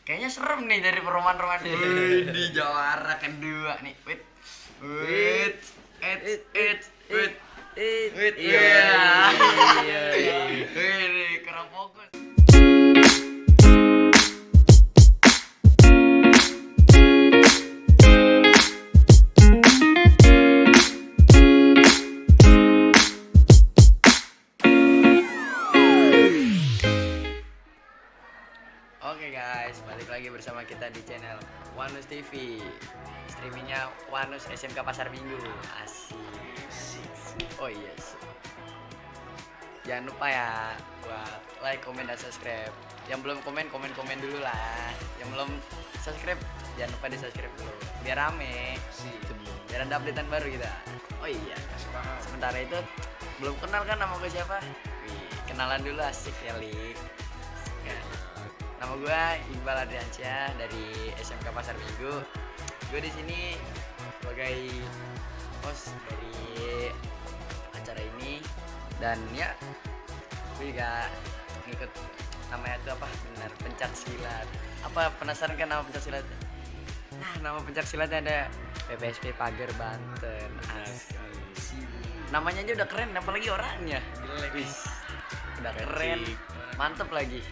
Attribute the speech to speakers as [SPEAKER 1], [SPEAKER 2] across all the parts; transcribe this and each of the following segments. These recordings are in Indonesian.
[SPEAKER 1] Kayaknya serem nih dari perumahan-perumahan di Jawara kedua nih. Wait. Iya. Wih, kurang fokus. Oke guys, balik lagi bersama kita di channel Wanus TV. Streamingnya Wanus SMK Pasar Minggu. Asik. Oh iya. Jangan lupa ya buat like, komen, dan subscribe. Yang belum komen dulu lah. Yang belum subscribe jangan lupa di subscribe dulu. Biar rame. Biar ada updatean baru kita. Oh iya. Sementara itu belum kenal kan nama gue siapa? Wih, kenalan dulu asik ya Lik. Nama gue Iqbal Adriansyah dari SMK Pasar Minggu. Gue di sini sebagai host dari acara ini dan ya gue juga ngikut namanya itu apa benar pencak silat. Apa penasaran kan nama pencak silat? Nah, nama pencak silatnya ada PPSP Pager Banten. Asik. Namanya aja udah keren, apalagi orangnya. Wis. Udah keren, mantep lagi.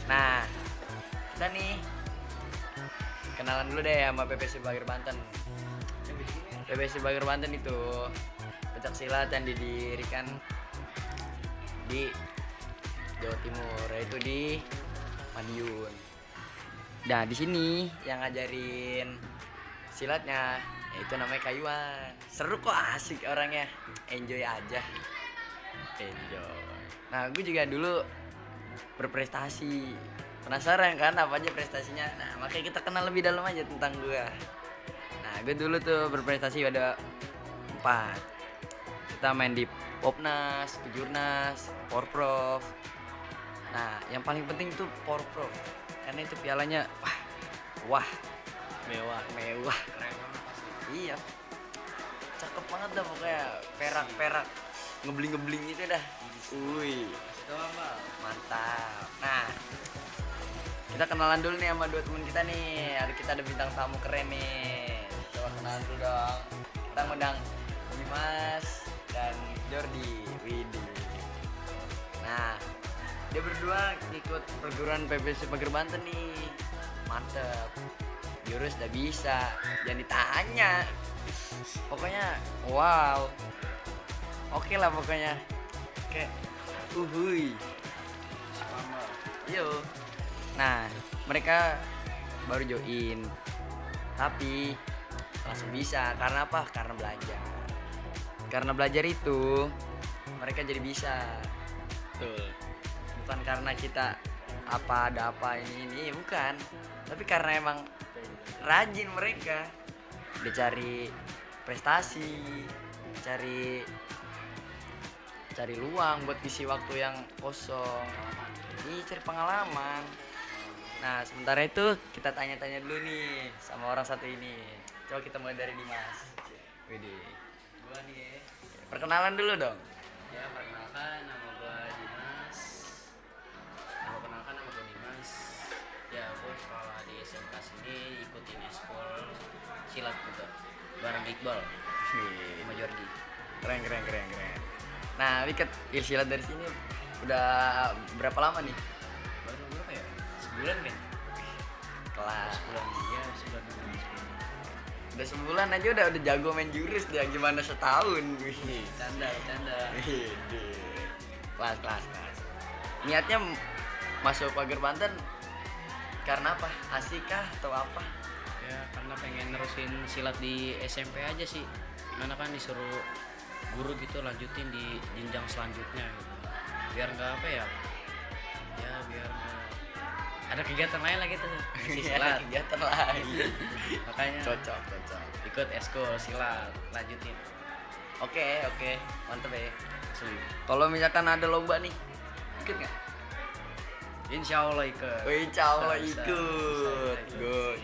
[SPEAKER 1] Nah, kita nih kenalan dulu deh sama PPSP Pager Banten. PPSP Pager Banten itu pencak silat yang didirikan di Jawa Timur, yaitu di Madiun. Nah, di sini yang ngajarin silatnya yaitu namanya Kayuan. Seru kok, asik orangnya. Enjoy aja. Enjoy. Nah, gue juga dulu berprestasi. Penasaran kan apa aja prestasinya? Nah, makanya kita kenal lebih dalam aja tentang gue. Nah, gue dulu tuh berprestasi ada 4. Kita main di Popnas, Kejurnas, Porprov. Nah, yang paling penting itu Porprov. Karena itu pialanya wah, mewah. Iya. Cakep banget dah pokoknya. Perak ngebling itu dah. Wih. Mantap. Nah, kita kenalan dulu nih sama 2 teman kita nih. Hari kita ada bintang tamu keren nih. Coba kenalan dulu dong. Kita ngundang Dimas dan Jordi. Widih. Nah, dia berdua ngikut perguruan PPSP Pager Banten nih. Mantep. Jurus udah bisa. Jangan ditanya. Pokoknya wow. Oke lah pokoknya. Oke. Uhuy. Yo. Nah, mereka baru join. Tapi langsung bisa. Karena apa? Karena belajar. Karena belajar itu mereka jadi bisa. Betul. Bukan karena kita ada apa ini bukan. Tapi karena emang rajin mereka. Dia cari prestasi, cari luang buat isi waktu yang kosong. Ini cari pengalaman. Nah, sementara itu kita tanya-tanya dulu nih sama orang satu ini. Coba kita mulai dari Dimas. Widih.
[SPEAKER 2] Gua nih
[SPEAKER 1] Perkenalan dulu dong.
[SPEAKER 2] ya, perkenalkan nama gua Dimas. Ya, gua sekolah di SMK sini, ikutin eskul silat juga bareng Iqbal sama Jordi.
[SPEAKER 1] Keren. Nah, ikut silat dari sini udah berapa lama nih?
[SPEAKER 2] Baru berapa ya? Sebulan kan?
[SPEAKER 1] Kelas.
[SPEAKER 2] Sebulan.
[SPEAKER 1] Udah sebulan aja udah jago main jurus dia, gimana setahun? Wih,
[SPEAKER 2] Canda.
[SPEAKER 1] Kelas. Niatnya masuk Pager Banten karena apa? Asik kah atau apa?
[SPEAKER 2] Ya, karena pengen nerusin silat di SMP aja sih. Karena kan disuruh guru gitu lanjutin di jenjang selanjutnya gitu. Biar nggak apa ya? Ya biar nggak ada kegiatan lain lah gitu. Silat.
[SPEAKER 1] Kegiatan lain.
[SPEAKER 2] Makanya
[SPEAKER 1] Cocok.
[SPEAKER 2] ikut eskul silat lanjutin.
[SPEAKER 1] Oke. Mantep ya.
[SPEAKER 2] Asli.
[SPEAKER 1] Kalau misalkan ada lomba nih, ikut nggak?
[SPEAKER 2] Insya Allah ikut.
[SPEAKER 1] Insya Allah
[SPEAKER 2] Bisa.
[SPEAKER 1] ikut. Good.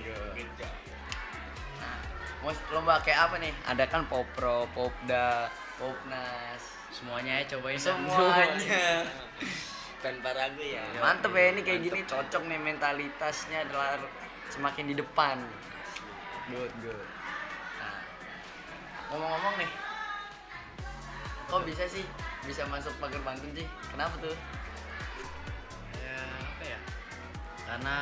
[SPEAKER 1] Nah, mau lomba kayak apa nih? Ada kan Popro, Popda, Popnas.
[SPEAKER 2] Semuanya ya cobain.
[SPEAKER 1] Semuanya.
[SPEAKER 3] tanpa ragu ya.
[SPEAKER 1] Mantep ya, ini kayak gini cocok nih, mentalitasnya adalah semakin di depan. Good. Nah, ngomong-ngomong nih, kok bisa sih bisa masuk Pagar Bantun sih? Kenapa tuh?
[SPEAKER 2] Ya apa ya, karena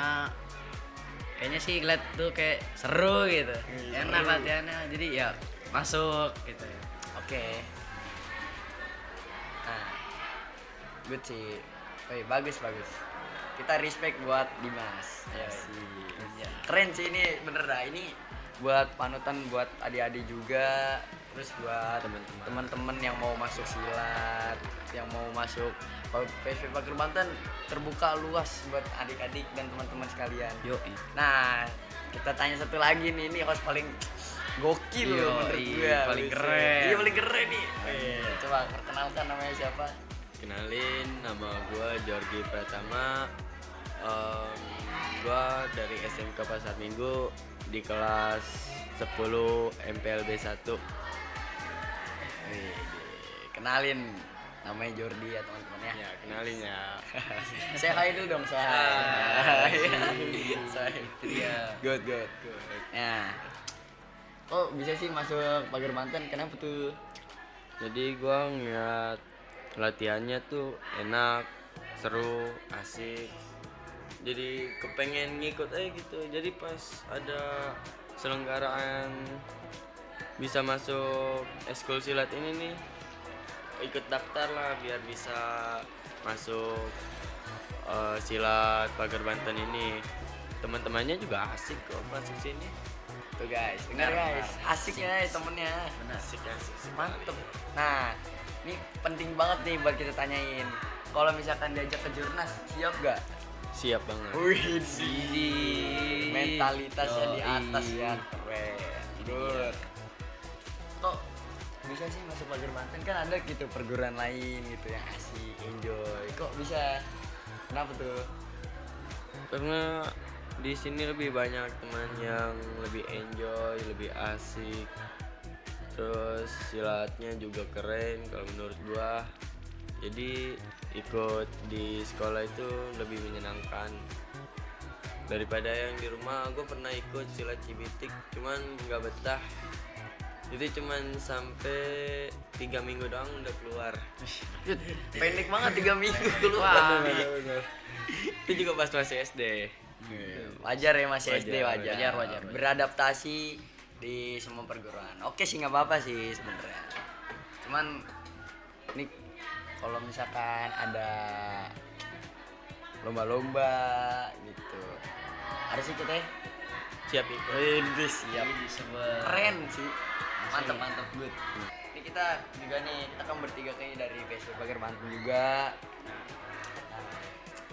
[SPEAKER 2] kayaknya sih ngeliat tuh kayak seru gitu, enak latihannya, jadi ya masuk gitu.
[SPEAKER 1] Oke. Nah, good sih. Woi, bagus. Kita respect buat Dimas. Ya sih. Keren sih ini, bener dah. Ini buat panutan buat adik-adik juga, terus buat teman-teman yang mau masuk silat, yang mau masuk PSP Pagar Banten, terbuka luas buat adik-adik dan teman-teman sekalian.
[SPEAKER 2] Yoi.
[SPEAKER 1] Nah, kita tanya satu lagi nih, ini host paling gokil
[SPEAKER 2] Yo,
[SPEAKER 1] loh menurut gue.
[SPEAKER 2] paling keren.
[SPEAKER 1] Iya, paling keren nih. Coba perkenalkan namanya siapa?
[SPEAKER 3] Kenalin, nama gue Jorgi Pratama. Gue dari SMK Pasar Minggu di kelas 10 MPLB 1.
[SPEAKER 1] Kenalin, namanya Jordi ya teman-teman ya.
[SPEAKER 3] Ya, kenalin ya.
[SPEAKER 1] Saya hai dulu dong, saya. Saya.
[SPEAKER 2] Iya.
[SPEAKER 1] Good. Ya. Oh, bisa sih masuk Pagar Banten, kenapa tuh?
[SPEAKER 3] Jadi gue ngeliat latihannya tuh enak, seru, asik. Jadi kepengen ngikut aja gitu. Jadi pas ada selenggaraan bisa masuk eskul silat ini nih, ikut daftar lah biar bisa masuk silat Pagar Banten ini. Teman-temannya juga asik kok masuk sini.
[SPEAKER 1] Tuh guys, dengar guys, asik ya temennya.
[SPEAKER 3] Asik.
[SPEAKER 1] Mantep. Nah, ini penting banget nih buat kita tanyain. Kalau misalkan diajak ke Jurnas, siap gak?
[SPEAKER 3] Siap banget.
[SPEAKER 1] Wih, mentalitasnya di atas ya, keren. Good. Kok bisa sih masuk Pagar Banten? Kan ada gitu perguruan lain gitu yang asik, enjoy. Kok bisa? Kenapa tuh?
[SPEAKER 3] Karena di sini lebih banyak teman yang lebih enjoy, lebih asik. Terus silatnya juga keren kalau menurut gua. Jadi ikut di sekolah itu lebih menyenangkan daripada yang di rumah. Gue pernah ikut silat Cibitik, cuman nggak betah. Jadi cuman sampai 3 minggu doang udah keluar.
[SPEAKER 1] Pendek banget 3 minggu dulu.
[SPEAKER 3] Wah, itu juga pas masih SD.
[SPEAKER 1] Wajar ya, masih SD,
[SPEAKER 2] Wajar.
[SPEAKER 1] Beradaptasi di semua perguruan. Oke sih, nggak apa-apa sih sebenarnya. Cuman ini kalau misalkan ada lomba-lomba gitu, harus ikut ya.
[SPEAKER 3] Siap ikut.
[SPEAKER 1] Siap. Keren sih. Mantap good. Ini kita juga nih, kita kan bertiga kayaknya dari PSP Pagar Banten juga.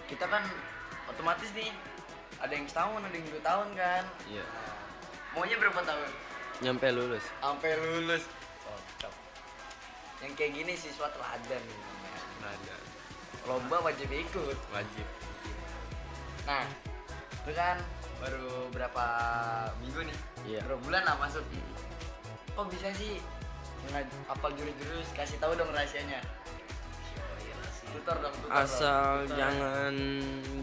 [SPEAKER 1] Kita kan otomatis nih ada yang setahun, ada yang 2 tahun kan.
[SPEAKER 3] Iya.
[SPEAKER 1] Maunya berapa tahun?
[SPEAKER 3] Nyampe lulus.
[SPEAKER 1] Sampai lulus. Cocok. Yang kayak gini siswa teladan nih namanya.
[SPEAKER 3] Ada.
[SPEAKER 1] Lomba wajib ikut.
[SPEAKER 3] Wajib.
[SPEAKER 1] Nah, itu kan baru berapa minggu nih?
[SPEAKER 3] Iya.
[SPEAKER 1] Berapa bulan lah masuk. Kok bisa sih apa jurus-jurus? Kasih tahu dong rahasianya. Tutor dong.
[SPEAKER 3] Asal jangan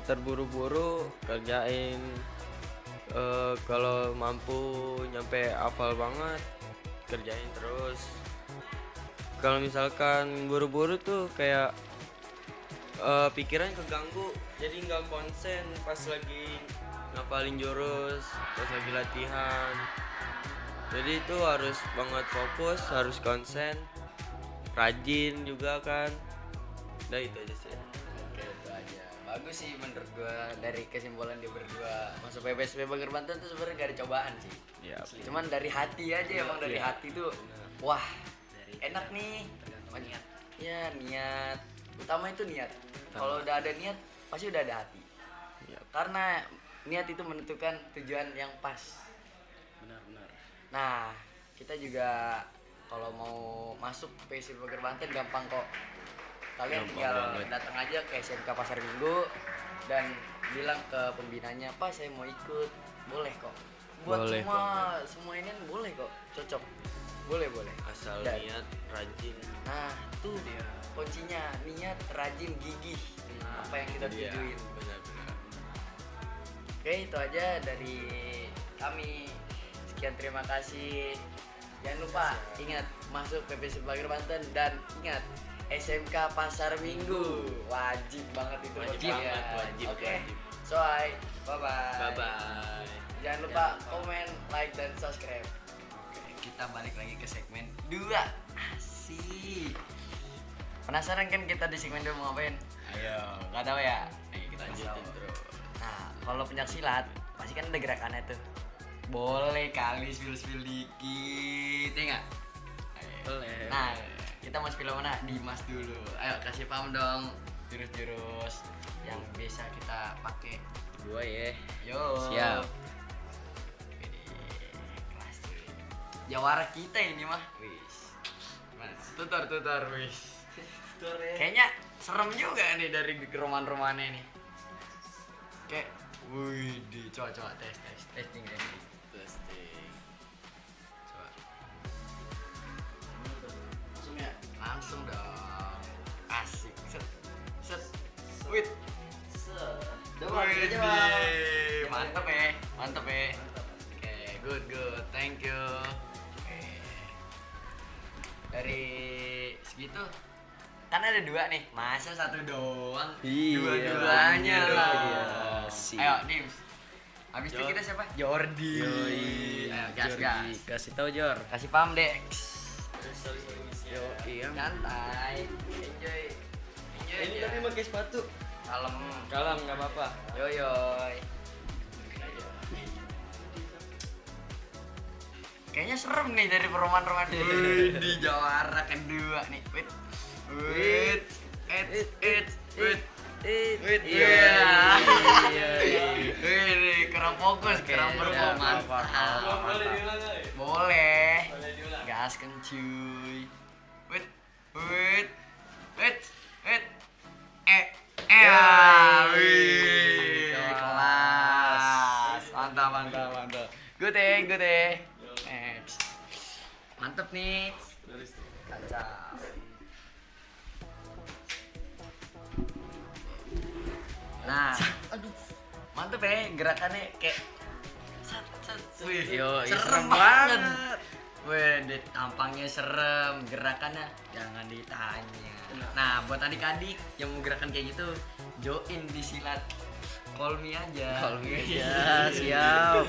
[SPEAKER 3] terburu-buru kerjain. Kalau mampu nyampe hafal banget kerjain terus. Kalau misalkan buru-buru tuh kayak pikiran keganggu, jadi nggak konsen pas lagi ngapalin jurus, pas lagi latihan. Jadi itu harus banget fokus, harus konsen, rajin juga kan. Udah itu aja sih.
[SPEAKER 1] Oke, itu aja. Bagus sih menurut gua, dari kesimpulan dia berdua. Masuk PPSP Pagar Banten tuh sebenarnya gak ada cobaan sih.
[SPEAKER 3] Iya.
[SPEAKER 1] Cuman dari hati aja, emang dari hati tuh. Wah, enak nih.
[SPEAKER 2] Niat.
[SPEAKER 1] Ya, niat. Utama itu niat. Kalau udah ada niat, pasti udah ada hati.
[SPEAKER 3] Iya.
[SPEAKER 1] Karena niat itu menentukan tujuan yang pas.
[SPEAKER 2] Benar.
[SPEAKER 1] Nah, kita juga kalau mau masuk PSP Pagar Banten gampang kok. Kalian
[SPEAKER 3] Gampang
[SPEAKER 1] tinggal
[SPEAKER 3] banget.
[SPEAKER 1] datang aja ke SMK Pasar Minggu dan bilang ke pembinanya, "Pak, saya mau ikut." Boleh kok. Buat
[SPEAKER 3] Boleh
[SPEAKER 1] semua ini boleh kok. Cocok. Boleh.
[SPEAKER 3] Asal
[SPEAKER 1] Dan-
[SPEAKER 3] niat, rajin.
[SPEAKER 1] Nah, tuh dia. kuncinya niat, rajin, gigih. Apa yang kita
[SPEAKER 3] Iya,
[SPEAKER 1] tujuin.
[SPEAKER 3] benar-benar.
[SPEAKER 1] Oke, itu aja dari kami. Sekian, terima kasih. Jangan lupa ingat masuk PPSI Bagir Banten dan ingat SMK Pasar Minggu. Wajib banget itu.
[SPEAKER 3] Wajib
[SPEAKER 1] buat
[SPEAKER 3] banget,
[SPEAKER 1] kalian.
[SPEAKER 3] wajib,
[SPEAKER 1] Oke.
[SPEAKER 3] wajib.
[SPEAKER 1] So, bye bye.
[SPEAKER 3] Bye bye.
[SPEAKER 1] Jangan lupa komen, like dan subscribe. Oke, kita balik lagi ke segmen 2. Asik. Penasaran kan kita di segmen 2 mau ngapain? Ayo, nggak tahu ya? Ayo kita
[SPEAKER 3] Lanjutin terus.
[SPEAKER 1] Nah, kalau pencaksilat pasti kan ada gerakannya tuh. Boleh kali spill dikit, ya nggak? Ayo.
[SPEAKER 2] Boleh.
[SPEAKER 1] Nah, kita mau spill mana? Dimas dulu. Ayo kasih paham dong jurus-jurus yang bisa kita pakai.
[SPEAKER 2] Gua ya.
[SPEAKER 1] Yo.
[SPEAKER 2] Siap.
[SPEAKER 1] Ini kelas cuy. Jawara kita ini mah. Wis. Mas, tutor wis. Kayaknya serem juga nih dari roman-romannya nih. Kayak, wih, coba testing.
[SPEAKER 3] Testing.
[SPEAKER 1] Coba. Langsung ya? Langsung dong. Asik. Set. Wait. Wih, mantep ya. Oke, good. Thank you. Oke. Dari segitu kan ada 2 nih, masa 1 doang?
[SPEAKER 2] Iya,
[SPEAKER 1] Dua-duanya lah.
[SPEAKER 2] iya, sih.
[SPEAKER 1] Ayo, Dims. Habis itu kita siapa? Jordi. Ayo, gas.
[SPEAKER 2] Kasih tahu Jor.
[SPEAKER 1] Kasih paham, Dex.
[SPEAKER 2] Yo, iya.
[SPEAKER 1] Santai. Enjoy
[SPEAKER 3] Ini
[SPEAKER 1] aja.
[SPEAKER 3] tapi pakai sepatu.
[SPEAKER 1] Kalem.
[SPEAKER 3] Kalam nggak apa-apa.
[SPEAKER 1] Yoyoy. Kayaknya serem nih dari roman-roman di Jawara kedua nih. Wait. Iya. Wih, kurang fokus, kurang berfokus. Boleh. Gas cuy. Wait. Wih, kelas. Mantap. Good eh. Next. Mantep nih. Kacau. Nah, mantep ya gerakannya kayak Wih,
[SPEAKER 2] Yo,
[SPEAKER 1] serem
[SPEAKER 2] serem
[SPEAKER 1] banget.
[SPEAKER 2] banget.
[SPEAKER 1] Wih, tampangnya serem, gerakannya jangan ditanya. Nah, buat adik-adik yang mau gerakan kayak gitu, join di silat. Call me aja.
[SPEAKER 2] Call me aja, siap.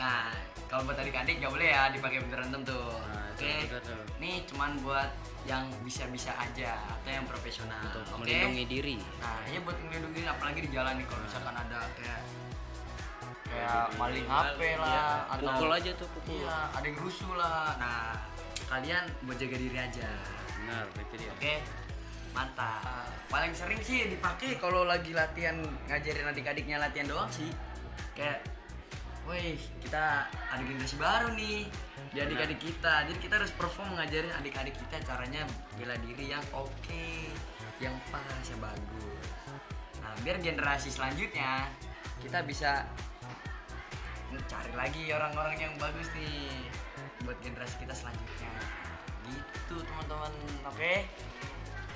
[SPEAKER 1] Nah, kalau buat adik-adik gak boleh ya dipakai berantem tuh.
[SPEAKER 2] Nah, itu
[SPEAKER 1] Oke.
[SPEAKER 2] betul tuh.
[SPEAKER 1] Ini cuman buat yang bisa-bisa aja atau yang profesional.
[SPEAKER 2] Untuk
[SPEAKER 1] Oke?
[SPEAKER 2] melindungi diri.
[SPEAKER 1] Nah, ini buat melindungi apalagi di jalan nih kalau misalkan ada kayak maling HP lah atau
[SPEAKER 2] Pukul aja tuh, pukul.
[SPEAKER 1] Iya, ada yang rusuh lah. Nah, kalian buat jaga diri aja.
[SPEAKER 2] Benar, itu dia.
[SPEAKER 1] Oke. Mantap. Paling sering sih dipakai kalau lagi latihan ngajarin adik-adiknya latihan doang sih. Kayak wih, kita ada generasi baru nih di adik-adik kita. Jadi kita harus perform ngajarin adik-adik kita caranya bela diri yang oke, yang pas, yang bagus. Nah, biar generasi selanjutnya kita bisa cari lagi orang-orang yang bagus nih buat generasi kita selanjutnya. Gitu, teman-teman. Oke.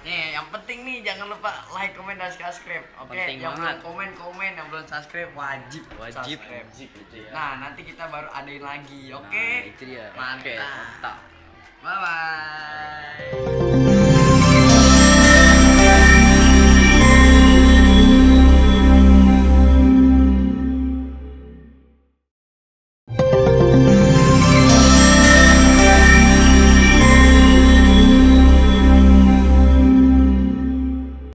[SPEAKER 1] Nih, yang penting nih jangan lupa like, comment, dan subscribe. Oke,
[SPEAKER 2] Penting
[SPEAKER 1] yang
[SPEAKER 2] banget.
[SPEAKER 1] belum komen, yang belum subscribe wajib subscribe.
[SPEAKER 3] Gitu ya.
[SPEAKER 1] Nah, nanti kita baru adain lagi. Oke.
[SPEAKER 2] Nah, itu dia.
[SPEAKER 1] Mantap.
[SPEAKER 2] Oke, mantap.
[SPEAKER 1] Bye bye.